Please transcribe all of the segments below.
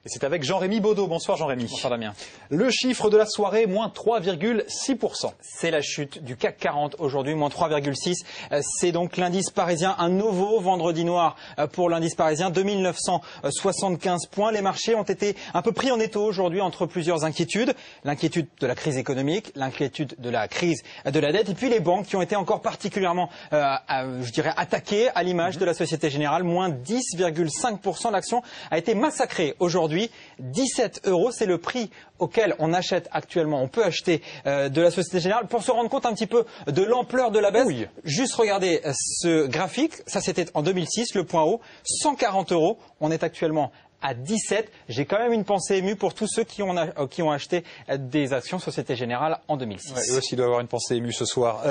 Et c'est avec Jean-Rémy Baudot. Bonsoir Jean-Rémy. Bonsoir Damien. Le chiffre de la soirée, moins 3,6%. C'est la chute du CAC 40 aujourd'hui, moins 3,6. C'est donc l'indice parisien, un nouveau vendredi noir pour l'indice parisien, 2975 points. Les marchés ont été un peu pris en étau aujourd'hui entre plusieurs inquiétudes. L'inquiétude de la crise économique, l'inquiétude de la crise de la dette et puis les banques qui ont été encore particulièrement, je dirais, attaquées à l'image de la Société Générale. Moins 10,5%. L'action a été massacrée aujourd'hui. 17 €, c'est le prix auquel on achète actuellement, on peut acheter de la Société Générale. Pour se rendre compte un petit peu de l'ampleur de la baisse, oui. Juste regardez ce graphique, ça c'était en 2006, le point haut, 140 €, on est actuellement à 17. J'ai quand même une pensée émue pour tous ceux qui ont acheté des actions Société Générale en 2006. Ouais, eux aussi doivent avoir une pensée émue ce soir.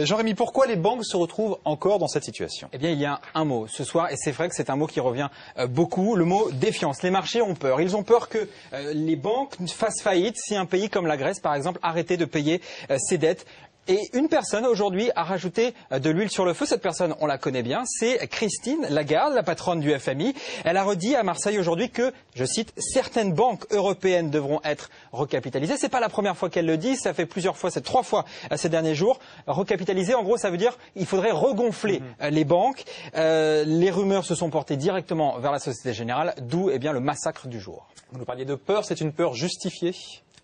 Jean-Rémy, pourquoi les banques se retrouvent encore dans cette situation? Eh bien, il y a un mot ce soir, et c'est vrai que c'est un mot qui revient beaucoup, le mot défiance. Les marchés ont peur. Ils ont peur que les banques fassent faillite si un pays comme la Grèce, par exemple, arrêtait de payer ses dettes. Et une personne aujourd'hui a rajouté de l'huile sur le feu. Cette personne, on la connaît bien, c'est Christine Lagarde, la patronne du FMI. Elle a redit à Marseille aujourd'hui que, je cite, certaines banques européennes devront être recapitalisées. C'est pas la première fois qu'elle le dit, ça fait plusieurs fois, c'est 3 fois ces derniers jours. Recapitaliser, en gros, ça veut dire qu'il faudrait regonfler les banques. Les rumeurs se sont portées directement vers la Société Générale, d'où eh bien le massacre du jour. Vous nous parliez de peur, c'est une peur justifiée?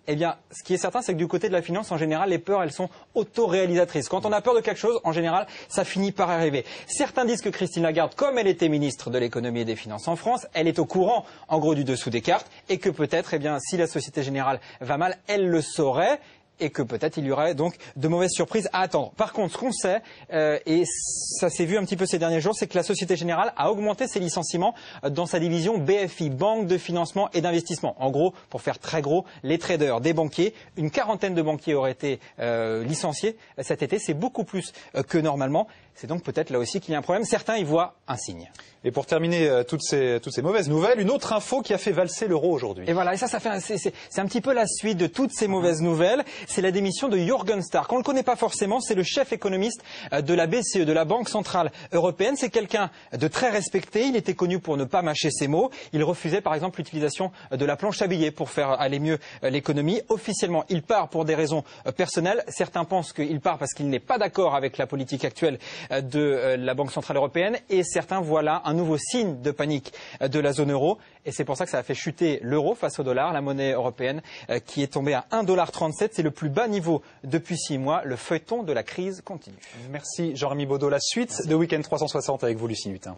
Eh bien, ce qui est certain, c'est que du côté de la finance, en général, les peurs, elles sont autoréalisatrices. Quand on a peur de quelque chose, en général, ça finit par arriver. Certains disent que Christine Lagarde, comme elle était ministre de l'économie et des finances en France, elle est au courant, en gros, du dessous des cartes, et que peut-être, eh bien, si la Société Générale va mal, elle le saurait. Et que peut-être il y aurait donc de mauvaises surprises à attendre. Par contre, ce qu'on sait, et ça s'est vu un petit peu ces derniers jours, c'est que la Société Générale a augmenté ses licenciements dans sa division BFI, Banque de financement et d'investissement. En gros, pour faire très gros, les traders, des banquiers, une quarantaine de banquiers auraient été licenciés cet été. C'est beaucoup plus que normalement. C'est donc peut-être là aussi qu'il y a un problème. Certains y voient un signe. Et pour terminer toutes ces mauvaises nouvelles, une autre info qui a fait valser l'euro aujourd'hui. Et voilà, et c'est un petit peu la suite de toutes ces mauvaises nouvelles. C'est la démission de Jürgen Stark. On ne le connaît pas forcément, c'est le chef économiste de la BCE, de la Banque Centrale Européenne. C'est quelqu'un de très respecté. Il était connu pour ne pas mâcher ses mots. Il refusait par exemple l'utilisation de la planche à billets pour faire aller mieux l'économie. Officiellement, il part pour des raisons personnelles. Certains pensent qu'il part parce qu'il n'est pas d'accord avec la politique actuelle de la Banque Centrale Européenne. Et certains voient là un nouveau signe de panique de la zone euro. Et c'est pour ça que ça a fait chuter l'euro face au dollar, la monnaie européenne qui est tombée à 1,37 $. C'est le plus bas niveau depuis 6 mois. Le feuilleton de la crise continue. Merci Jean-Rémy Baudot. La suite de Week-end 360 avec vous, Lucie Hutin.